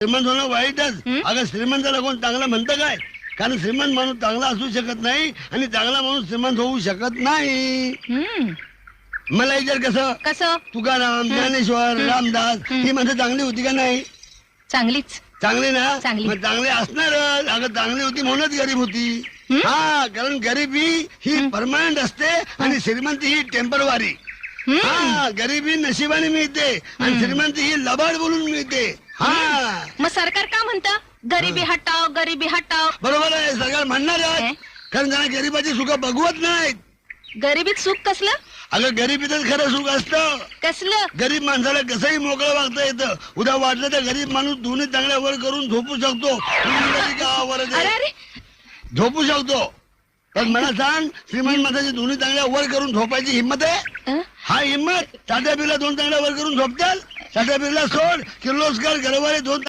श्रीमंत होणं वाईटच. अगं श्रीमंताला कोण चांगला म्हणतं काय? कारण श्रीमंत माणूस चांगला असू शकत नाही आणि चांगला माणूस श्रीमंत होऊ शकत नाही. मला विचार कसं कसं तुकाराम, ज्ञानेश्वर, रामदास ही माणसं चांगली होती का नाही? चांगलीच. चांगली ना? चांगली. मग चांगली असणारच. अगं चांगली होती म्हणूनच गरीब होती. हा, कारण गरिबी ही परमनंट असते आणि श्रीमंती ही टेम्परवारी. हा, गरिबी नशिबाने मिळते आणि श्रीमंती ही लबाड बोलून मिळते. हा, मग सरकार का म्हणतं गरिबी हटाव गरिबी हटाव? बरोबर आहे, सरकार म्हणणार आहे. कारण त्यांना गरिबाची सुख बघवत नाहीत. गरिबीत सुख कसलं? अगं गरिबीतच खरं सुख असतं. कसलं? गरीब माणसाला कसंही मोकळं वागता येतं. उद्या वाटलं तर गरीब माणूस दोन्ही चांगल्या वर करून झोपू शकतो. अरे अरे झोपू शकतो. पण मला सांग, श्रीमंत माणसाची दोन्ही चांगल्या वर करून झोपायची हिंमत आहे? हा हिंमत साध्या बिरला दोन चांगल्या वर करून झोपताल? साध्या बिरला सोड, किर्लोस्कर, गरवारे दोन